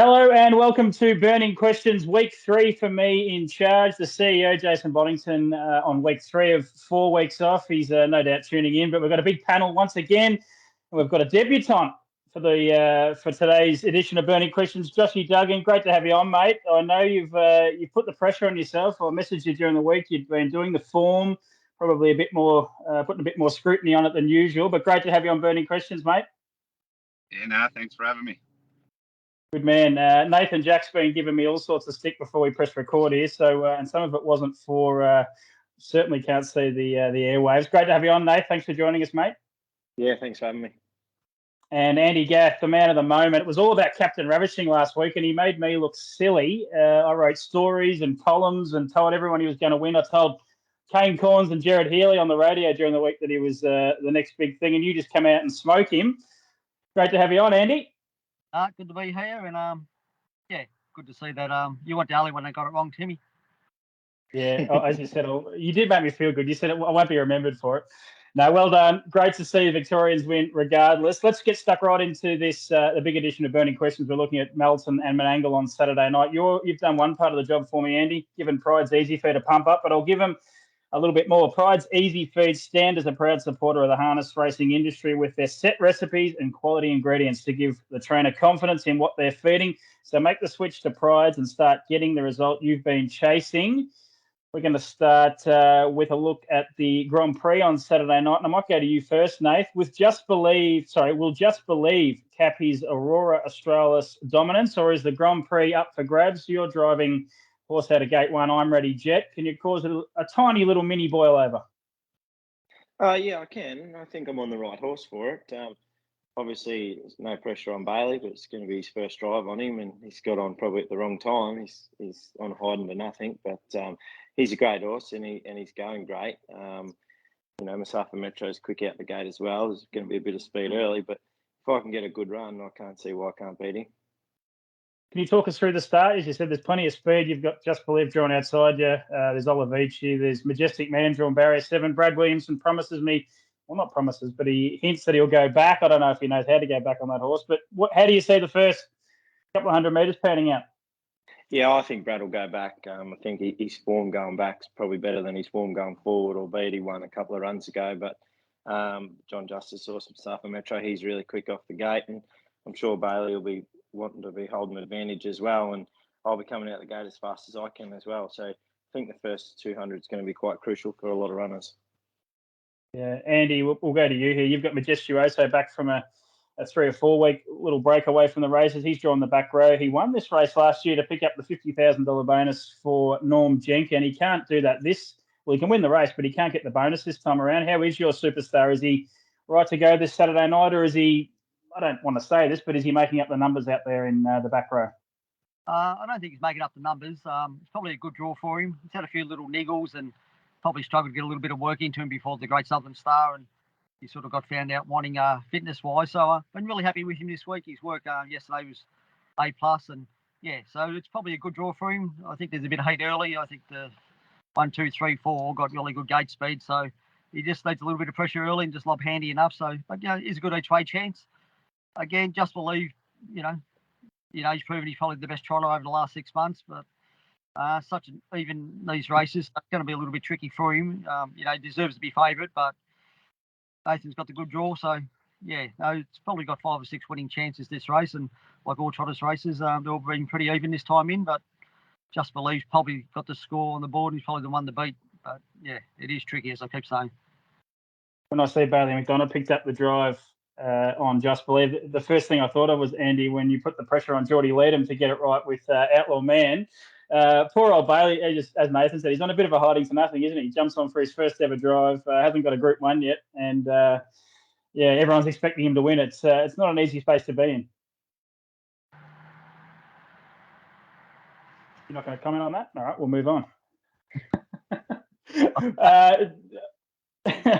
Hello and welcome to Burning Questions, week 3 for me in charge, the CEO, Jason Boddington, on week 3 of 4 weeks off. He's no doubt tuning in, but we've got a big panel once again. We've got a debutant for today's edition of Burning Questions, Joshy Duggan. Great to have you on, mate. I know you've put the pressure on yourself. I messaged you during the week. You've been doing the form, probably a bit more, putting a bit more scrutiny on it than usual, but great to have you on Burning Questions, mate. Yeah, thanks for having me. Good man. Nathan Jack's been giving me all sorts of stick before we press record here, so and some of it wasn't for. Certainly can't see the airwaves. Great to have you on, Nate. Thanks for joining us, mate. Yeah, thanks for having me. And Andy Gath, the man of the moment. It was all about Captain Ravishing last week, and he made me look silly. I wrote stories and columns and told everyone he was going to win. I told Kane Corns and Jared Healy on the radio during the week that he was the next big thing, and you just come out and smoke him. Great to have you on, Andy. Good to be here, and yeah, good to see that you weren't the only one that got it wrong, Timmy. Yeah, as you said, you did make me feel good. You said I won't be remembered for it. No, well done. Great to see the Victorians win regardless. Let's get stuck right into this, the big edition of Burning Questions. We're looking at Melton and Menangle on Saturday night. You've done one part of the job for me, Andy, given Pride's easy feed a pump up, but I'll give them a little bit more. Pride's Easy Feeds stand as a proud supporter of the harness racing industry with their set recipes and quality ingredients to give the trainer confidence in what they're feeding. So make the switch to Pride's and start getting the result you've been chasing. We're going to start with a look at the Grand Prix on Saturday night. And I might go to you first, Nath. We'll just believe cap his Aurora Australis dominance, or is the Grand Prix up for grabs? You're driving horse out of gate 1, I'm Ready Jet. Can you cause a tiny little mini boil over? Yeah, I can. I think I'm on the right horse for it. Obviously, there's no pressure on Bailey, but it's going to be his first drive on him, and he's got on probably at the wrong time. He's on hiding to nothing, but he's a great horse, and he's going great. Masafa Metro's quick out the gate as well. There's going to be a bit of speed early, but if I can get a good run, I can't see why I can't beat him. Can you talk us through the start? As you said, there's plenty of speed. You've got Just Believe drawn outside you. There's Olivici. There's Majestic Man drawn barrier 7. Brad Williamson promises me, well, not promises, but he hints that he'll go back. I don't know if he knows how to go back on that horse, but how do you see the first couple of 100 metres panning out? Yeah, I think Brad will go back. I think his form going back is probably better than his form going forward, albeit he won a couple of runs ago. But John Justice saw some stuff in Metro. He's really quick off the gate, and I'm sure Bailey will be wanting to be holding advantage as well, and I'll be coming out the gate as fast as I can as well. So I think the first 200 is going to be quite crucial for a lot of runners. Yeah, Andy, we'll go to you here. You've got Majestuoso back from a 3 or 4 week little break away from the races. He's drawn the back row. He won this race last year to pick up the $50,000 bonus for Norm Jenk, and he can't do that he can win the race, but he can't get the bonus this time around. How is your superstar? Is he right to go this Saturday night, or is he, I don't want to say this, but is he making up the numbers out there in the back row? I don't think he's making up the numbers. It's probably a good draw for him. He's had a few little niggles and probably struggled to get a little bit of work into him before the Great Southern Star, and he sort of got found out wanting fitness-wise. So I've been really happy with him this week. His work yesterday was A+, and yeah, so it's probably a good draw for him. I think there's a bit of heat early. I think the 1, 2, 3, 4 got really good gate speed, so he just needs a little bit of pressure early and just lob handy enough. So, but yeah, it's a good each-way chance. Again, Just Believe, he's proven he's probably the best trotter over the last 6 months, but even these races, it's going to be a little bit tricky for him. He deserves to be favourite, but Nathan's got the good draw, so yeah, it's probably got 5 or 6 winning chances this race, and like all trotters races, they're all being pretty even this time in, but Just Believe's probably got the score on the board, and he's probably the one to beat, but yeah, it is tricky, as I keep saying. When I see Bailey McDonough picked up the drive on Just Believe, the first thing I thought of was, Andy, when you put the pressure on Geordie Leadham to get it right with Outlaw Man. Poor old Bailey, as Nathan said, he's on a bit of a hiding to nothing, isn't he? He jumps on for his first ever drive, hasn't got a Group 1 yet, and everyone's expecting him to win. It's not an easy space to be in. You're not going to comment on that? All right, we'll move on.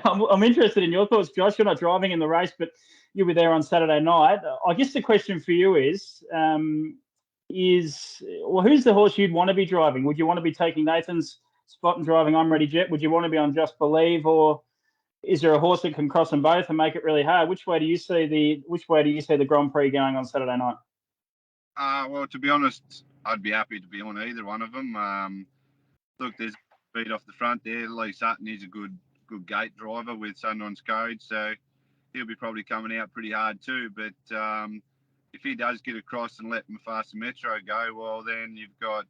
I'm interested in your thoughts, Josh. You're not driving in the race, but you'll be there on Saturday night. I guess the question for you is who's the horse you'd want to be driving? Would you want to be taking Nathan's spot and driving I'm Ready Jet? Would you want to be on Just Believe, or is there a horse that can cross them both and make it really hard? Which way do you see the Grand Prix going on Saturday night? Well, to be honest, I'd be happy to be on either one of them. Look, there's speed off the front there. Lee Sutton is a good gate driver with Sunrise Courage, so he'll be probably coming out pretty hard too. But if he does get across and let Mufasa Metro go, well, then you've got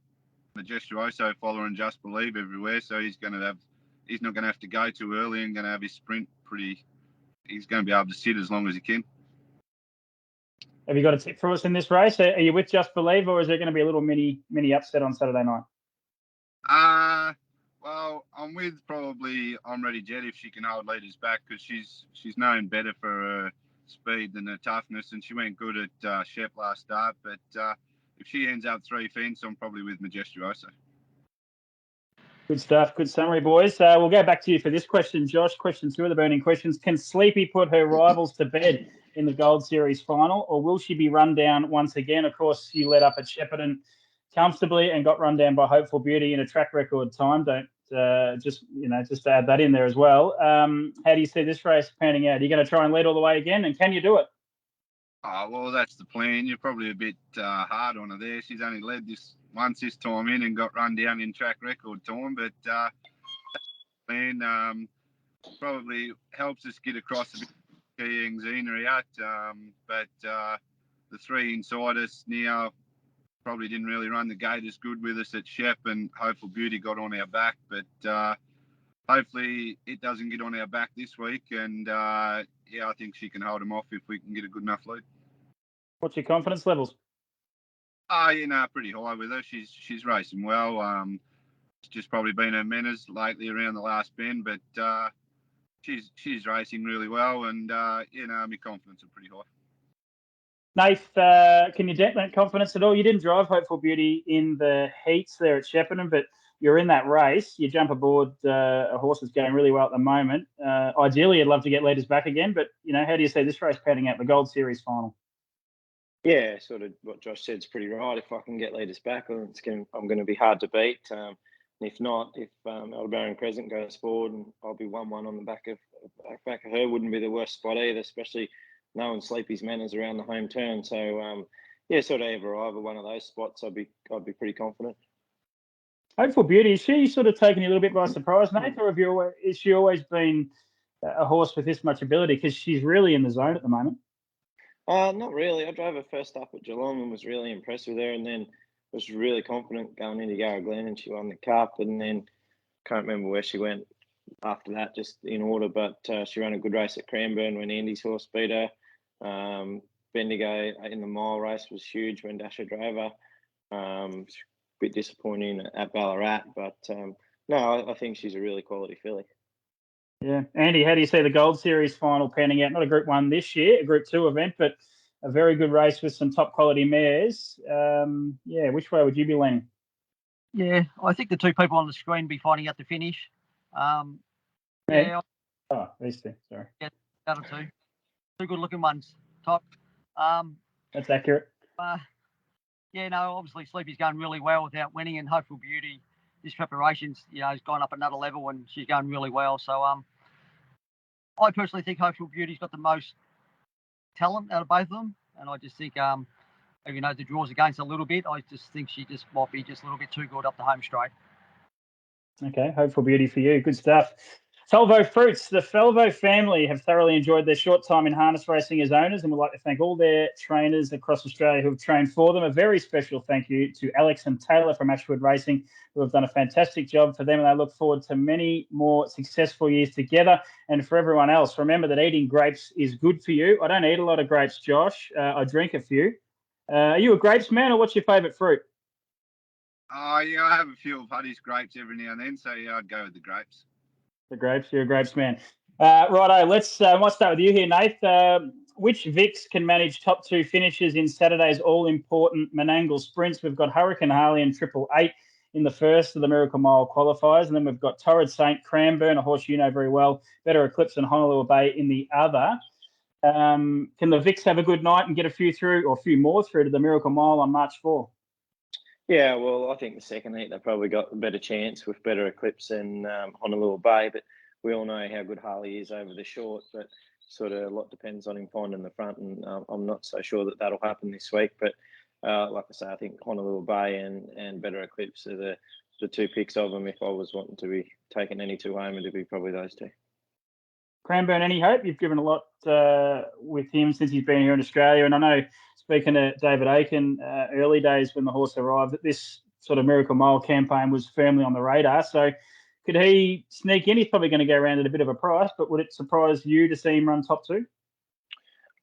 Majestuoso following Just Believe everywhere, so he's not going to have to go too early and going to have his sprint he's going to be able to sit as long as he can. Have you got a tip for us in this race? Are you with Just Believe, or is there going to be a little mini upset on Saturday night? Well, I'm with probably I'm Ready Jet if she can hold leaders back, because she's known better for her speed than her toughness, and she went good at Shep last start. But if she ends up 3 fence, I'm probably with Majestuoso. Good stuff. Good summary, boys. We'll go back to you for this question, Josh. Question 2 of the burning questions. Can Sleepy put her rivals to bed in the Gold Series final, or will she be run down once again? Of course, you led up at Shepparton comfortably and got run down by Hopeful Beauty in a track record time. Don't just to add that in there as well. How do you see this race panning out? Are you going to try and lead all the way again, and can you do it? Oh, well, that's the plan. You're probably a bit hard on her there. She's only led this once this time in and got run down in track record time, but that's the plan. Probably helps us get across a bit of skiing scenery out, but the 3 inside us now probably didn't really run the gate as good with us at Shep, and Hopeful Beauty got on our back, but hopefully it doesn't get on our back this week, and I think she can hold them off if we can get a good enough lead. What's your confidence levels? Pretty high with her. She's racing well. It's just probably been her manners lately around the last bend, but she's racing really well, and my confidence are pretty high. Nath, can you dent that confidence at all? You didn't drive Hopeful Beauty in the heats there at Shepparton, but you're in that race. You jump aboard a horse that's going really well at the moment. Ideally, you'd love to get leaders back again, but how do you see this race panning out, the Gold Series final? Yeah, sort of what Josh said is pretty right. If I can get leaders back, I'm going to be hard to beat. And if not, if Aldebaran Crescent goes forward, and I'll be 1-1 on the back of her, wouldn't be the worst spot either, especially knowing Sleepy's manners around the home turn. So sort of either one of those spots, I'd be pretty confident. Hopeful Beauty, is she sort of taken you a little bit by surprise, Nate, or has she always been a horse with this much ability? Because she's really in the zone at the moment. Not really. I drove her first up at Geelong and was really impressed with her, and then was really confident going into Yarra Glen, and she won the Cup, and then can't remember where she went after that, just in order, but she ran a good race at Cranbourne when Andy's horse beat her. Bendigo in the mile race was huge when Dasher drove her. A bit disappointing at Ballarat, but no, I think she's a really quality filly. Yeah. Andy, how do you see the Gold Series final panning out? Not a Group 1 this year, a Group 2 event, but a very good race with some top quality mares. Which way would you be leaning? Yeah, I think the 2 people on the screen be fighting at the finish. These 2, sorry. Yeah, out of 2. 2 good-looking ones, top. That's accurate. Obviously Sleepy's going really well without winning, and Hopeful Beauty, this preparation's, has gone up another level, and she's going really well. So I personally think Hopeful Beauty's got the most talent out of both of them, and I just think, the draw's against a little bit. I just think she just might be just a little bit too good up the home straight. Okay, Hopeful Beauty for you. Good stuff. Felvo Fruits. The Felvo family have thoroughly enjoyed their short time in harness racing as owners, and would like to thank all their trainers across Australia who have trained for them. A very special thank you to Alex and Taylor from Ashwood Racing, who have done a fantastic job for them, and I look forward to many more successful years together. And for everyone else, remember that eating grapes is good for you. I don't eat a lot of grapes, Josh. I drink a few. Are you a grapes man, or what's your favourite fruit? I have a few of Huddy's grapes every now and then, so I'd go with the grapes. The grapes, you're a grapes man. Righto, let's I might start with you here, Nath. Which Vicks can manage top 2 finishes in Saturday's all-important Menangle sprints? We've got Hurricane Harley and Triple Eight in the first of the Miracle Mile qualifiers, and then we've got Torrid Saint, Cranbourne, a horse you know very well, Better Eclipse and Honolulu Bay in the other. Can the Vicks have a good night and get a few more through to the Miracle Mile on March 4? Yeah, well, I think the second heat, they probably got a better chance with Better Eclipse and Honolulu Bay, but we all know how good Harley is over the short, but sort of a lot depends on him finding the front, and I'm not so sure that that'll happen this week. But like I say, I think Honolulu Bay and Better Eclipse are the two picks of them. If I was wanting to be taking any two home, it'd be probably those two. Cranbourne, any hope? You've given a lot with him since he's been here in Australia. And I know, speaking to David Aiken, early days when the horse arrived, that this sort of Miracle Mile campaign was firmly on the radar. So could he sneak in? He's probably going to go around at a bit of a price, but would it surprise you to see him run top two?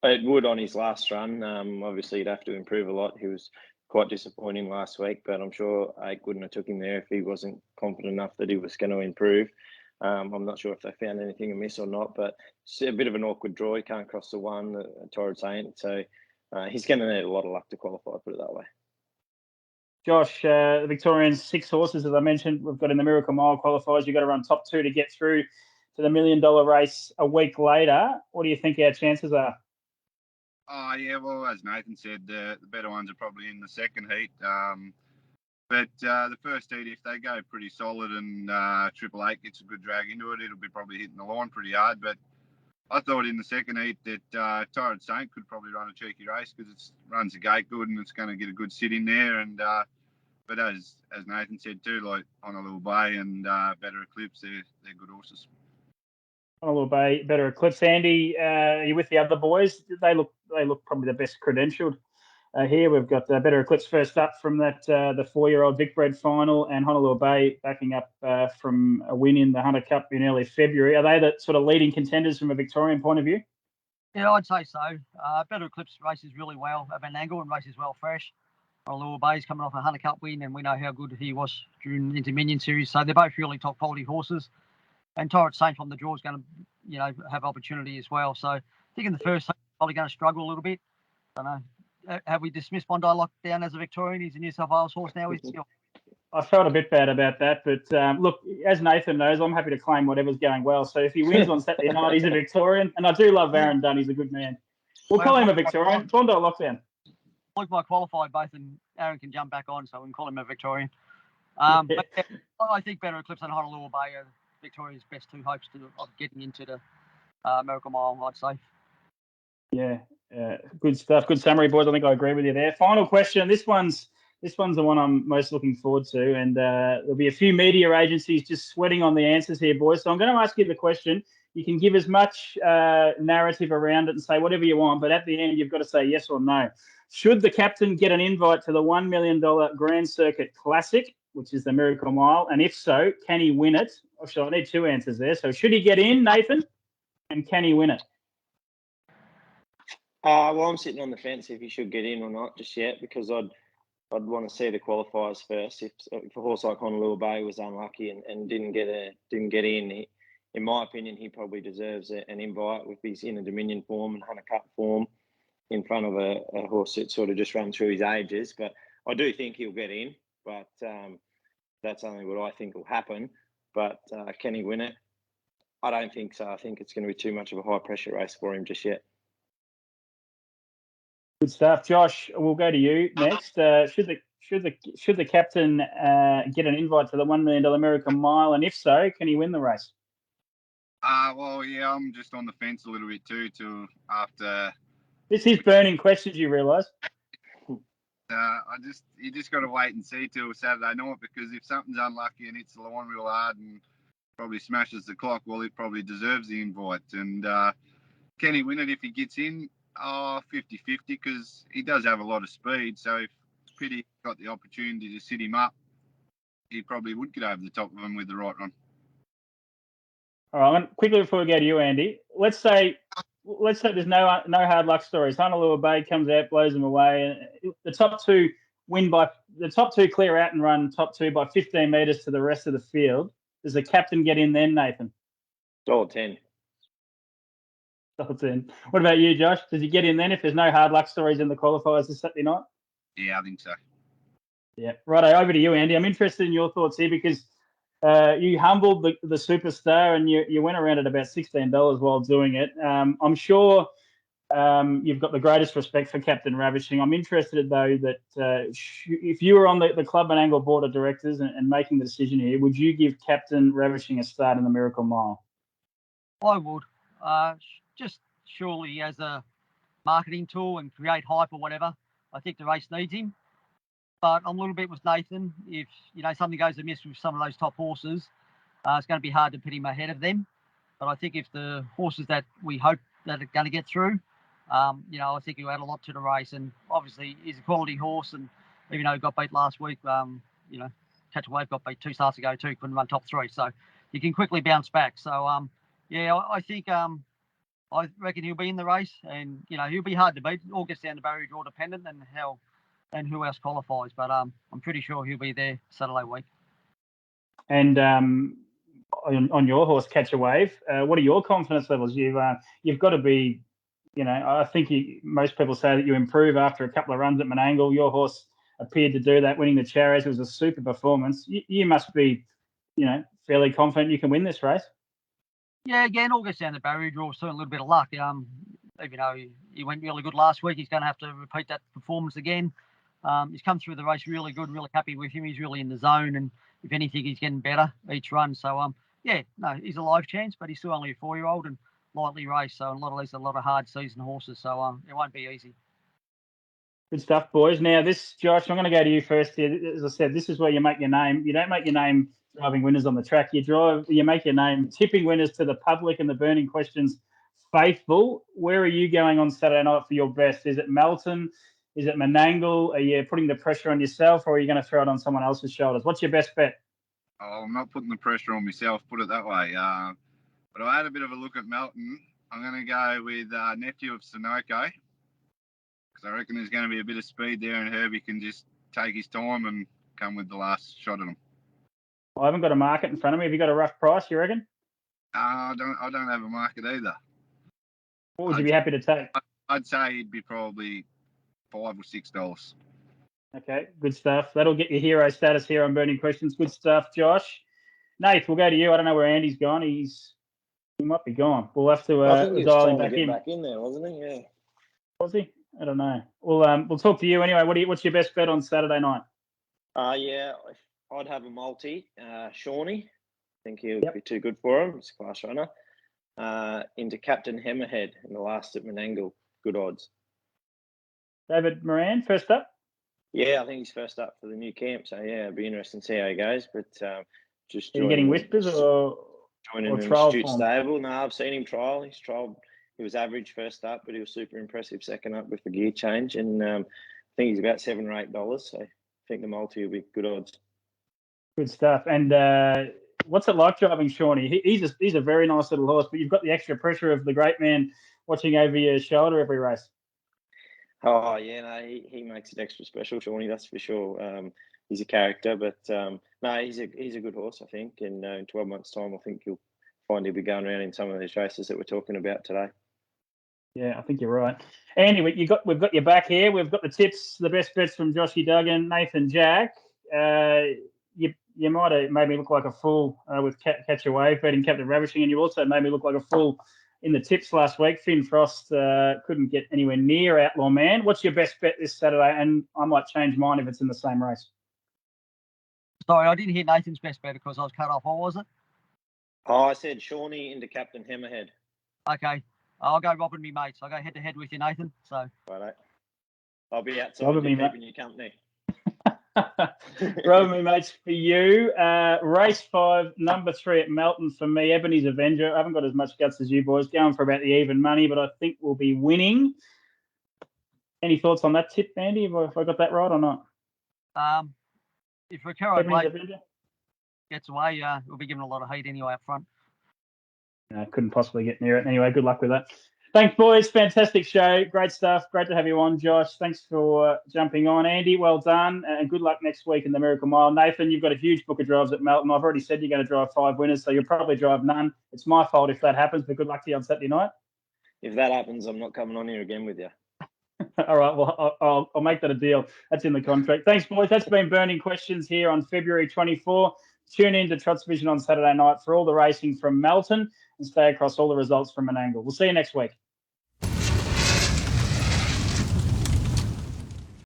It would on his last run. Obviously, he'd have to improve a lot. He was quite disappointing last week, but I'm sure Ake wouldn't have took him there if he wasn't confident enough that he was going to improve. I'm not sure if they found anything amiss or not, but it's a bit of an awkward draw. He can't cross the one, Torrid Saint, so he's going to need a lot of luck to qualify, put it that way. Josh, the Victorians, 6 horses, as I mentioned, we've got in the Miracle Mile qualifiers. You've got to run top 2 to get through to the $1 million race a week later. What do you think our chances are? Oh, yeah, well, as Nathan said, the better ones are probably in the second heat. But the first heat, if they go pretty solid and Triple Eight gets a good drag into it, it'll be probably hitting the line pretty hard. But I thought in the second heat that Torrid Saint could probably run a cheeky race because it runs the gate good and it's going to get a good sit in there. And but as Nathan said too, like Honolulu Bay and Better Eclipse, they're good horses. Honolulu Bay, Better Eclipse. Andy, are you with the other boys? They look probably the best credentialed here. We've got Better Eclipse first up from that the 4-year-old Vic Bred final, and Honolulu Bay backing up from a win in the Hunter Cup in early February. Are they the sort of leading contenders from a Victorian point of view? Yeah, I'd say so. Better Eclipse races really well at Menangle and races well fresh. Honolulu Bay's coming off a Hunter Cup win, and we know how good he was during the Interminion Series. So they're both really top quality horses. And Torrid Saint from the draw is going to, have opportunity as well. So I think in the first, probably going to struggle a little bit. I don't know. Have we dismissed Bondi Lockdown as a Victorian? He's a New South Wales horse now. I felt a bit bad about that, but look, as Nathan knows, I'm happy to claim whatever's going well. So if he wins on Saturday night, he's a Victorian, and I do love Aaron Dunn. He's a good man. We'll call him a Victorian. Bondi Lockdown. Luke might qualify both, and Aaron can jump back on, so we can call him a Victorian. But yeah, I think Better Eclipse and Honolulu Bay are Victoria's best two hopes of getting into the Miracle Mile, I'd say. Yeah, good stuff. Good summary, boys. I think I agree with you there. Final question. This one's the one I'm most looking forward to, and there'll be a few media agencies just sweating on the answers here, boys. So I'm going to ask you the question. You can give as much narrative around it and say whatever you want, but at the end, you've got to say yes or no. Should the captain get an invite to the $1 million Grand Circuit Classic, which is the Miracle Mile? And if so, can he win it? I need 2 answers there. So should he get in, Nathan? And can he win it? Well, I'm sitting on the fence if he should get in or not just yet, because I'd want to see the qualifiers first. If a horse like Honolulu Bay was unlucky and didn't get in, in my opinion, he probably deserves an invite with his Inner Dominion form and Hunter Cup form in front of a horse that sort of just run through his ages. But I do think he'll get in, but that's only what I think will happen. But can he win it? I don't think so. I think it's going to be too much of a high pressure race for him just yet. Good stuff, Josh. We'll go to you next. Should the captain get an invite to the $1 million American Mile, and if so, can he win the race? Well, yeah, I'm just on the fence a little bit too. After this is burning questions, you realise? You just got to wait and see till Saturday night, because if something's unlucky and hits the line real hard and probably smashes the clock, well, it probably deserves the invite. And can he win it if he gets in? 50-50, because he does have a lot of speed. So if Pity got the opportunity to sit him up, he probably would get over the top of him with the right run. All right, quickly before we go to you, Andy, let's say there's no hard luck stories. Honolulu Bay comes out, blows them away, and the top two clear out and run top 2 by 15 metres to the rest of the field. Does the captain get in then, Nathan? $10. What about you, Josh? Does he get in then if there's no hard luck stories in the qualifiers this Saturday night? Yeah, I think so. Yeah, right. Over to you, Andy. I'm interested in your thoughts here, because you humbled the superstar and you went around at about $16 while doing it. I'm sure you've got the greatest respect for Captain Ravishing. I'm interested, though, that if you were on the Club Menangle board of directors and making the decision here, would you give Captain Ravishing a start in the Miracle Mile? I would. Just surely as a marketing tool and create hype or whatever. I think the race needs him. But I'm a little bit with Nathan. If something goes amiss with some of those top horses, it's going to be hard to put him ahead of them. But I think if the horses that we hope that are going to get through, I think he'll add a lot to the race. And obviously, he's a quality horse. And even though he got beat last week, Catch a Wave got beat 2 starts ago too. Couldn't run top 3, so he can quickly bounce back. So I think I reckon he'll be in the race, and he'll be hard to beat. It all gets down to barrier draw dependent and who else qualifies. But I'm pretty sure he'll be there Saturday week. And on your horse, Catch a Wave, what are your confidence levels? You've got to be, I think most people say that you improve after a couple of runs at Menangle. Your horse appeared to do that, winning the Chariots. It was a super performance. You must be, fairly confident you can win this race. Yeah, again, all gets down to barrier draw, so a little bit of luck. Even though he went really good last week, he's going to have to repeat that performance again. He's come through the race really good, really happy with him. He's really in the zone, and if anything, he's getting better each run. So, he's a live chance, but he's still only a 4-year-old and lightly raced. So a lot of these are a lot of hard season horses. So it won't be easy. Good stuff, boys. Now, Josh, I'm going to go to you first here. As I said, this is where you make your name. You don't make your name driving winners on the track. You make your name tipping winners to the public and the burning questions faithful. Where are you going on Saturday night for your best? Is it Melton? Is it Menangle? Are you putting the pressure on yourself, or are you going to throw it on someone else's shoulders? What's your best bet? Oh, I'm not putting the pressure on myself, put it that way. But I had a bit of a look at Melton. I'm going to go with nephew of Sunoco, because I reckon there's going to be a bit of speed there, and Herbie can just take his time and come with the last shot at him. I haven't got a market in front of me. Have you got a rough price, you reckon? I don't have a market either. What would you be happy to take? I'd say he'd be probably $5 or $6. Okay, good stuff. That'll get your hero status here on Burning Questions. Good stuff, Josh. Nath, we'll go to you. I don't know where Andy's gone. He might be gone. We'll have to I think he was dial trying him to get back in there, wasn't he? Yeah. Was he? I don't know. We'll talk to you anyway. What's your best bet on Saturday night? I'd have a multi. Shawnee. I think he'll be too good for him. He's a class runner. Into Captain Hammerhead in the last at Menangle. Good odds. David Moran, first up? Yeah, I think he's first up for the new camp. So, it'll be interesting to see how he goes. But just are you getting whispers or joining in the Stute stable? No, I've seen him trial. He's trialled. He was average first up, but he was super impressive second up with the gear change. And I think he's about $7 or $8. So I think the multi will be good odds. Good stuff. And what's it like driving Shawnee? He's a very nice little horse, but you've got the extra pressure of the great man watching over your shoulder every race. Oh, yeah, no, he makes it extra special, Shawnee, that's for sure. He's a character, but no, he's a good horse, I think. And in 12 months' time, I think you'll find he'll be going around in some of these races that we're talking about today. Yeah, I think you're right. Andy, we've got your back here. We've got the tips, the best bets from Joshy Duggan, Nathan Jack. You might have made me look like a fool with Catch a Wave betting Captain Ravishing, and you also made me look like a fool in the tips last week. Finn Frost couldn't get anywhere near Outlaw Man. What's your best bet this Saturday? And I might change mine if it's in the same race. Sorry, I didn't hear Nathan's best bet because I was cut off. What was it? Oh, I said Shawnee into Captain Hammerhead. Okay. I'll go robbing me mates. I'll go head-to-head with you, Nathan. So. Right. I'll be outside keeping you company. Robbing me mates for you. Race 5, number 3 at Melton for me. Ebony's Avenger. I haven't got as much guts as you boys. Going for about the even money, but I think we'll be winning. Any thoughts on that tip, Andy? If I got that right or not? If Recaro Blake gets away, we'll be given a lot of heat anyway up front. Couldn't possibly get near it. Anyway, good luck with that. Thanks, boys. Fantastic show. Great stuff. Great to have you on, Josh. Thanks for jumping on. Andy, well done. And good luck next week in the Miracle Mile. Nathan, you've got a huge book of drives at Melton. I've already said you're going to drive 5 winners, so you'll probably drive none. It's my fault if that happens, but good luck to you on Saturday night. If that happens, I'm not coming on here again with you. All right, well, I'll make that a deal. That's in the contract. Thanks, boys. That's been Burning Questions here on February 24. Tune in to Trots Vision on Saturday night for all the racing from Melton and stay across all the results from Menangle. We'll see you next week.